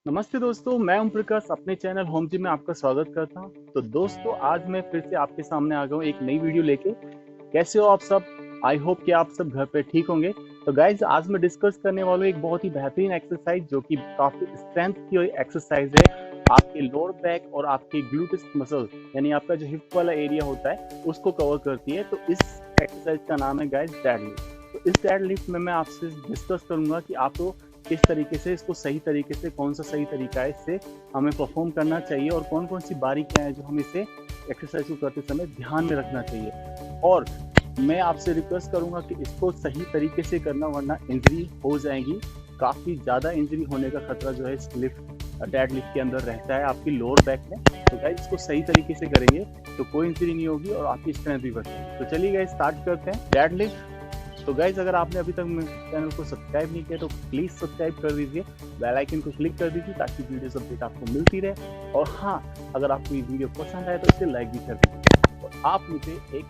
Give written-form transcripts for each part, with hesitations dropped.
नमस्ते दोस्तों, मैं ओम प्रकाश अपने चैनल होम जिम में आपका स्वागत करता हूं। तो दोस्तों, आज मैं फिर से आपके सामने आ गया हूं एक नई वीडियो लेके। कैसे हो आप सब? आई होप कि आप सब घर पे ठीक होंगे। तो गाइज, आज मैं डिस्कस करने वाला हूं एक बहुत ही बेहतरीन एक्सरसाइज जो कि काफी स्ट्रेंथ की एक्सरसाइज है। आपके लोअर बैक और आपके ग्लूटिस मसल यानी आपका जो हिप वाला एरिया होता है उसको कवर करती है। तो इस एक्सरसाइज का नाम है गाइज डेडलिफ्ट। तो इस डेडलिफ्ट में मैं आपसे डिस्कस करूंगा कि आपको किस तरीके से इसको सही तरीके से, कौन सा सही तरीका है इससे हमें परफॉर्म करना चाहिए और कौन कौन सी बारीकियां हैं जो हम इसे एक्सरसाइज को करते समय ध्यान में रखना चाहिए। और मैं आपसे रिक्वेस्ट करूंगा कि इसको सही तरीके से करना, वरना इंजरी हो जाएगी। काफी ज्यादा इंजरी होने का खतरा जो है इस डेड लिफ्ट के अंदर रहता है आपकी लोअर बैक में। तो गाइस, इसको सही तरीके से करेंगे तो कोई इंजरी नहीं होगी और आपकी स्ट्रेंथ भी बढ़ेगी। तो चलिए गाइस, स्टार्ट करते हैं डेड लिफ्ट। तो गाइज, अगर आपने अभी तक मेरे चैनल को सब्सक्राइब नहीं किया तो प्लीज सब्सक्राइब कर दीजिए, बेल आइकन को क्लिक कर दीजिए ताकि वीडियोस अपडेट आपको मिलती रहे। और हाँ, अगर आपको ये वीडियो पसंद आए तो इसे लाइक भी कर दीजिए। और आप मुझे एक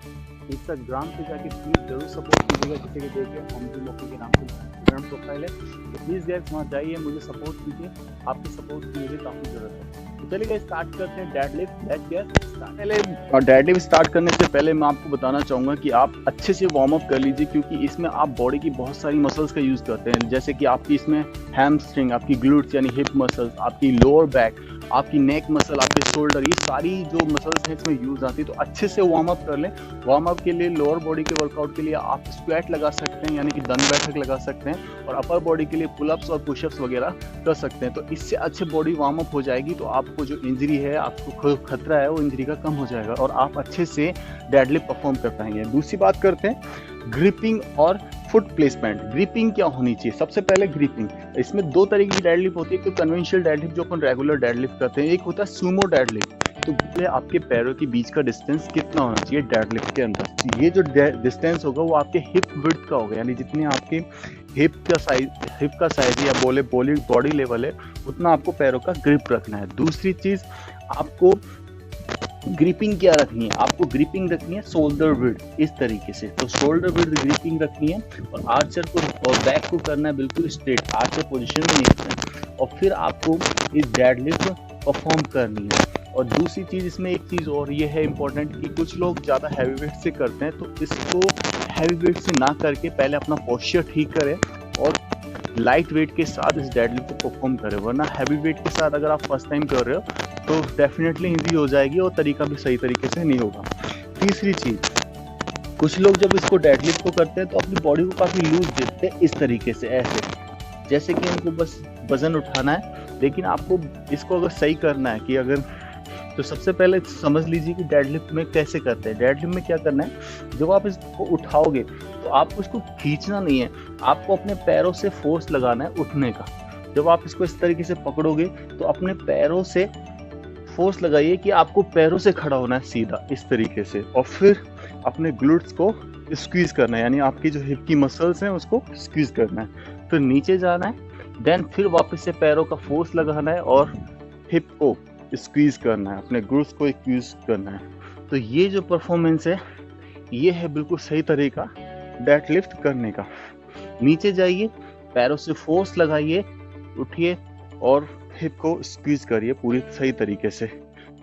इंस्टाग्राम पे जाके प्लीज जरूर सपोर्ट कीजिएगा, जिसे कि देखिए हम जिम के नाम से इंस्टाग्राम प्रोफाइल है। तो प्लीज गाइज वहाँ जाइए, मुझे सपोर्ट कीजिए। आपकी सपोर्ट की मुझे काफी जरूरत है। तो चलिए गाइस, स्टार्ट करते हैं डेडलिफ्ट। Let's get start. पहले डेडलिफ्ट स्टार्ट करने से पहले मैं आपको बताना चाहूंगा कि आप अच्छे से वार्म अप कर लीजिए, क्योंकि इसमें आप बॉडी की बहुत सारी मसल्स का यूज करते हैं। जैसे कि आपकी इसमें हैमस्ट्रिंग, आपकी ग्लूट्स यानी हिप मसल्स, आपकी लोअर बैक, आपकी नेक मसल, आपके शोल्डर, ये सारी जो मसल्स हैं इसमें यूज आती है। तो अच्छे से वार्म अप कर लें। वार्म अप के लिए, लोअर बॉडी के वर्कआउट के लिए आप स्क्वाट लगा सकते हैं यानी कि दंड बैठक लगा सकते हैं, और अपर बॉडी के लिए पुलअप्स और पुशअप्स वगैरह कर सकते हैं। तो इससे अच्छे बॉडी वार्म अप हो जाएगी, तो आपको जो इंजरी है, आपको खतरा है, वो इंजरी का कम हो जाएगा और आप अच्छे से डेडलिफ्ट परफॉर्म कर पाएंगे। दूसरी बात करते हैं ग्रिपिंग और फुट प्लेसमेंट। ग्रिपिंग क्या होनी चाहिए? सबसे पहले ग्रिपिंग, इसमें दो तरीके की डेडलिफ्ट होती है। तो कन्वेंशनल डेडलिफ्ट जो अपन रेगुलर डेडलिफ्ट करते हैं, एक होता है सुमो डेडलिफ्ट। तो आपके पैरों के बीच का डिस्टेंस कितना होना चाहिए डेडलिफ्ट के अंदर? तो ये जो डिस्टेंस होगा वो आपके हिप विड्थ का होगा, यानी जितनी आपके हिप का साइज या बॉडी लेवल है, उतना आपको पैरों का ग्रिप रखना है। दूसरी चीज, आपको ग्रिपिंग क्या रखनी है? आपको ग्रिपिंग रखनी है शोल्डर विड्थ, इस तरीके से। तो शोल्डर विड्थ ग्रिपिंग रखनी है और आर्चर को और बैक को करना है बिल्कुल स्ट्रेट, आर्चर पोजीशन में नहीं रखना है। और फिर आपको इस डेडलिफ्ट परफॉर्म करनी है। और दूसरी चीज, इसमें एक चीज और ये है इंपॉर्टेंट कि कुछ लोग ज्यादा हैवी वेट से करते हैं, तो इसको हैवी वेट से ना करके पहले अपना पोस्चर ठीक करें और लाइट वेट के साथ इस डेडलिफ्ट को परफॉर्म करें। वरना हैवी वेट के साथ अगर आप फर्स्ट टाइम कर रहे हो तो डेफिनेटली इंजरी हो जाएगी और तरीका भी सही तरीके से नहीं होगा। तीसरी चीज, कुछ लोग जब इसको डेडलिफ्ट को करते हैं तो अपनी बॉडी को काफी लूज देते हैं, इस तरीके से, ऐसे जैसे कि उनको बस वजन उठाना है। लेकिन आपको इसको अगर सही करना है कि अगर, तो सबसे पहले समझ लीजिए कि डेडलिफ्ट में कैसे करते हैं। डेडलिफ्ट में क्या करना है, जब आप इसको उठाओगे तो आपको इसको खींचना नहीं है, आपको अपने पैरों से फोर्स लगाना है उठने का। जब आप इसको इस तरीके से पकड़ोगे तो अपने पैरों से फोर्स लगाइए कि आपको पैरों से खड़ा होना है सीधा, इस तरीके से। और फिर अपने ग्लूट्स को स्क्वीज करना है, यानी आपकी जो हिप की मसल्स हैं उसको स्क्वीज करना है। फिर नीचे जाना है, देन फिर वापस से पैरों का फोर्स लगाना है और हिप को स्क्वीज करना है, अपने ग्लूट्स को स्क्वीज करना है। तो ये जो परफॉर्मेंस है, ये है बिल्कुल सही तरीका डेडलिफ्ट करने का। नीचे जाइए, पैरों से फोर्स लगाइए, उठिए और हिप को स्क्वीज करिए पूरी सही तरीके से।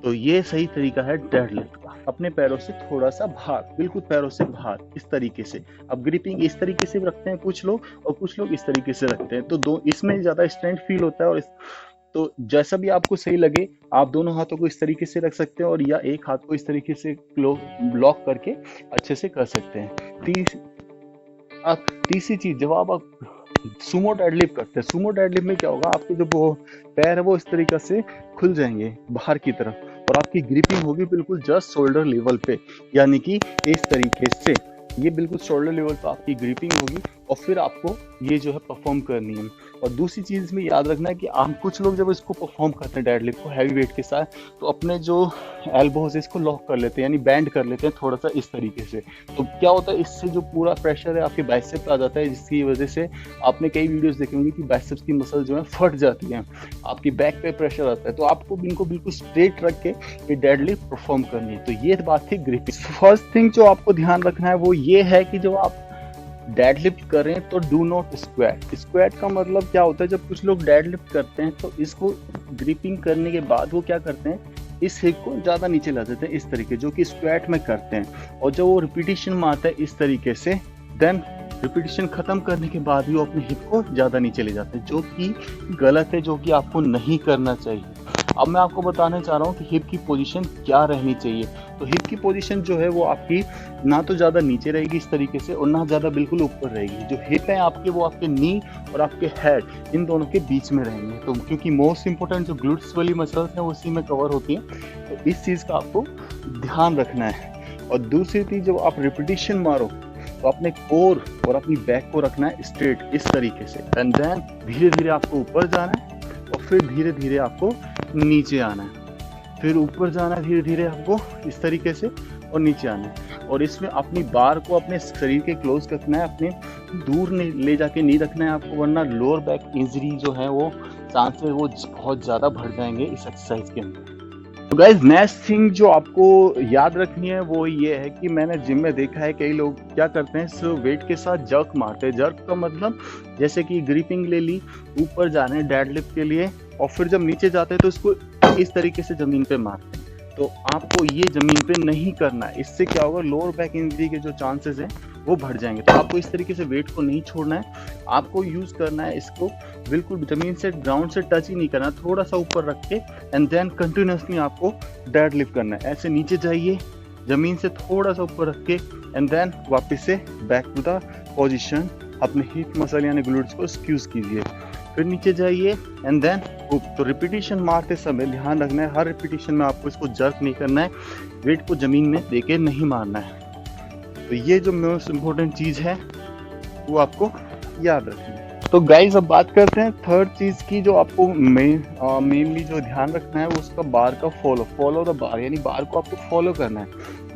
तो ये सही तरीका है डेडलिफ्ट का, अपने पैरों से थोड़ा सा बाहर, बिल्कुल पैरों से बाहर, इस तरीके से। अब ग्रिपिंग इस तरीके से रखते हैं कुछ लोग और कुछ लोग इस तरीके से रखते हैं, तो दो इसमें ज्यादा स्ट्रेंथ फील होता है। और तो जैसा भी आपको सही लगे, आप दोनों हाथों को इस तरीके से रख सकते हैं और या एक हाथ को इस तरीके से ब्लॉक करके अच्छे से कर सकते हैं। तीसरी चीज, जब आप सुमो डेडलिफ्ट करते हैं, सुमो डेडलिफ्ट में क्या होगा, आपके जो पैर है वो इस तरीके से खुल जाएंगे बाहर की तरफ और आपकी ग्रिपिंग होगी बिल्कुल जस्ट शोल्डर लेवल पे, यानी कि इस तरीके से ये बिल्कुल शोल्डर लेवल पे आपकी ग्रिपिंग होगी। और फिर आपको ये जो है परफॉर्म करनी है। और दूसरी चीज इसमें याद रखना है कि आप, कुछ लोग जब इसको परफॉर्म करते हैं डेडलिफ्ट को हैवी वेट के साथ, तो अपने जो एल्बोज इसको लॉक कर लेते हैं, यानी बैंड कर लेते हैं थोड़ा सा इस तरीके से। तो क्या होता है, इससे जो पूरा प्रेशर है आपके बाइसेप पे आ जाता है, जिसकी वजह से आपने कई वीडियोस देखे होंगे कि बाइसेप्स की मसल जो है फट जाती है, आपकी बैक पे प्रेशर आता है। तो आपको इनको बिल्कुल स्ट्रेट रख के ये डेडलिफ्ट परफॉर्म करनी है। तो ये बात थी ग्रिपिंग। फर्स्ट थिंग जो आपको ध्यान रखना है वो ये है कि जब आप डेडलिफ्ट करें तो डू नॉट स्क्वाट। स्क्वाट का मतलब क्या होता है, जब कुछ लोग डेडलिफ्ट करते हैं तो इसको ग्रिपिंग करने के बाद वो क्या करते हैं, इस हिप को ज़्यादा नीचे ला देते हैं इस तरीके, जो कि स्क्वाट में करते हैं। और जब वो रिपीटिशन मारता है इस तरीके से, देन रिपीटिशन खत्म करने के बाद भी वो अपने हिप को ज़्यादा नीचे ले जाते हैं, जो कि गलत है, जो कि आपको नहीं करना चाहिए। अब मैं आपको बताने चाह रहा हूँ कि हिप की पोजीशन क्या रहनी चाहिए। तो हिप की पोजीशन जो है वो आपकी ना तो ज़्यादा नीचे रहेगी इस तरीके से, और ना ज़्यादा बिल्कुल ऊपर रहेगी। जो हिप है आपके, वो आपके नी और आपके हेड इन दोनों के बीच में रहेंगे। तो क्योंकि मोस्ट इंपॉर्टेंट जो ग्लूट्स वाली मसल्स हैं वो उसी में कवर होती हैं, तो इस चीज़ का आपको ध्यान रखना है। और दूसरी चीज़, जब आप रिपीटिशन मारो तो अपने कोर और अपनी बैक को रखना है स्ट्रेट इस तरीके से, एंड देन धीरे धीरे आपको ऊपर जाना है और फिर धीरे धीरे आपको नीचे आना है, फिर ऊपर जाना है धीरे धीरे आपको इस तरीके से, और नीचे आना है। और इसमें अपनी बार को अपने शरीर के क्लोज रखना है, अपने दूर ले जाके नहीं रखना है आपको, वरना लोअर बैक इंजरी जो है वो चांसेस वो बहुत ज़्यादा बढ़ जाएंगे इस एक्सरसाइज के अंदर। तो गाइज नेक्स्ट थिंग जो आपको याद रखनी है वो ये है कि मैंने जिम में देखा है कई लोग क्या करते हैं, सिर्फ वेट के साथ जर्क मारते हैं। जर्क का मतलब जैसे कि ग्रिपिंग ले ली, ऊपर जाने डेडलिफ्ट के लिए, और फिर जब नीचे जाते हैं तो इसको इस तरीके से जमीन पे मारते हैं। तो आपको ये जमीन पे नहीं करना है, इससे क्या होगा, लोअर बैक इंजरी के जो चांसेस हैं वो बढ़ जाएंगे। तो आपको इस तरीके से वेट को नहीं छोड़ना है, आपको यूज करना है इसको बिल्कुल जमीन से, ग्राउंड से टच ही नहीं करना, थोड़ा सा ऊपर रख के, एंड देन कंटिन्यूसली आपको डेडलिफ्ट करना है। ऐसे नीचे जाइए, जमीन से थोड़ा सा ऊपर रख के, एंड देन वापस से बैक टू द पोजीशन, अपने हिप मसल यानी ग्लूट्स को स्क्यूज कीजिए, फिर नीचे जाइए, एंड देन हुक। तो रिपीटिशन मारते समय ध्यान रखना है, हर रिपीटिशन में आपको इसको जर्क नहीं करना है, वेट को जमीन में देके नहीं मारना है। तो ये जो मोस्ट इम्पोर्टेंट चीज़ है वो आपको याद रखनी है। तो गाइज अब बात करते हैं थर्ड चीज़ की, जो आपको मेनली जो ध्यान रखना है वो उसका बार का फॉलो द बार, यानी बार को आपको फॉलो करना है।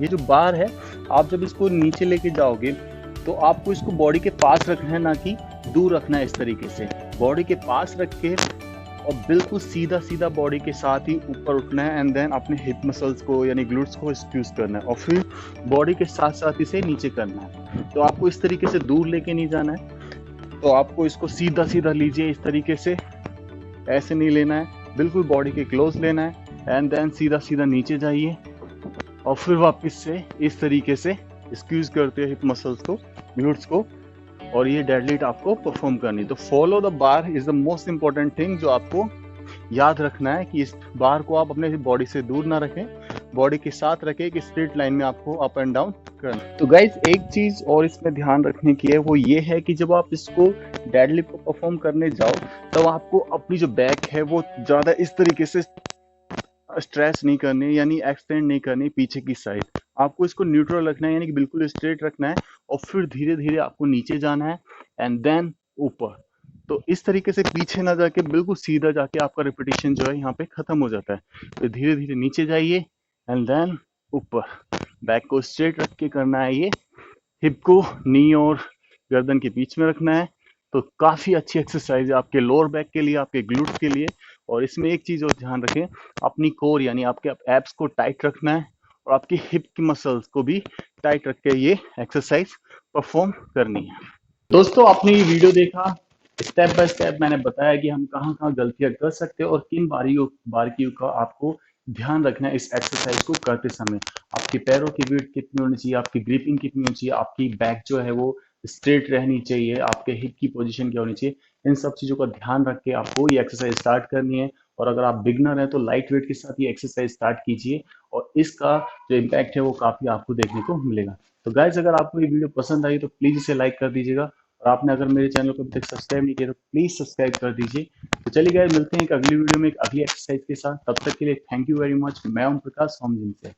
ये जो बार है, आप जब इसको नीचे लेके जाओगे तो आपको इसको बॉडी के पास रखना है, ना कि दूर रखना है। इस तरीके से बॉडी के पास रख के और बिल्कुल सीधा सीधा बॉडी के साथ ही ऊपर उठना है, एंड देन अपने हिप मसल्स को यानी ग्लूट्स को स्क्यूज करना है, और फिर बॉडी के साथ साथ इसे नीचे करना है। तो आपको इस तरीके से दूर लेके नहीं जाना है, तो आपको इसको सीधा सीधा लीजिए इस तरीके से, ऐसे नहीं लेना है, बिल्कुल बॉडी के क्लोज लेना है, एंड देन सीधा सीधा नीचे जाइए और फिर वापस से इस तरीके से स्क्यूज करते हैं हिप मसल्स को, ग्लूट्स को, और ये डेडलिफ्ट आपको परफॉर्म करनी है। तो follow the bar is the most important thing, जो आपको याद रखना है कि इस बार को आप अपने बॉडी से दूर ना रखें, बॉडी के साथ रखें कि स्ट्रेट लाइन में आपको अप एंड डाउन करना। तो गाइज एक चीज और इसमें ध्यान रखने की है, वो ये है कि जब आप इसको डेडलिफ्ट को परफॉर्म करने जाओ तब आपको अपनी जो बैक है वो ज्यादा इस तरीके से स्ट्रेच नहीं करनी, यानी एक्सटेंड नहीं करनी पीछे की साइड। आपको इसको न्यूट्रल रखना है, यानी कि बिल्कुल स्ट्रेट रखना है, और फिर धीरे धीरे आपको नीचे जाना है, एंड देन ऊपर। तो इस तरीके से पीछे ना जाके बिल्कुल सीधा जाके आपका रिपीटिशन जो है यहाँ पे खत्म हो जाता है। तो धीरे धीरे नीचे जाइए, एंड देन ऊपर। बैक को स्ट्रेट रख के करना है, ये हिप को नी और गर्दन के बीच में रखना है। तो काफ़ी अच्छी एक्सरसाइज है आपके लोअर बैक के लिए, आपके ग्लूट्स के लिए। और इसमें एक चीज़ और ध्यान रखें, अपनी कोर यानी आपके एब्स को टाइट रखना है, और आपकी हिप की मसल्स को भी टाइट रख के ये एक्सरसाइज परफॉर्म करनी है। दोस्तों, आपने ये वीडियो देखा, स्टेप बाय स्टेप मैंने बताया कि हम कहाँ कहाँ गलतियाँ कर सकते हैं और किन बारीकियों का आपको ध्यान रखना है इस एक्सरसाइज को करते समय। आपके पैरों की विड्थ कितनी होनी चाहिए, आपकी ग्रिपिंग कितनी होनी चाहिए, आपकी बैक जो है वो स्ट्रेट रहनी चाहिए, आपके हिप की पोजीशन क्या होनी चाहिए। इन सब चीज़ों का ध्यान रख के आपको ये एक्सरसाइज स्टार्ट करनी है। और अगर आप बिगनर हैं तो लाइट वेट के साथ ये एक्सरसाइज स्टार्ट कीजिए, और इसका जो इम्पैक्ट है वो काफ़ी आपको देखने को मिलेगा। तो गाइज, अगर आपको ये वीडियो पसंद आई तो प्लीज़ इसे लाइक कर दीजिएगा, और आपने अगर मेरे चैनल को अभी तक सब्सक्राइब नहीं किया तो प्लीज़ सब्सक्राइब कर दीजिए। तो चलिए गाइस, मिलते हैं एक अगली वीडियो में एक अगली एक्सरसाइज के साथ। तब तक के लिए थैंक यू वेरी मच। मैं ओम प्रकाश, होम जिम से।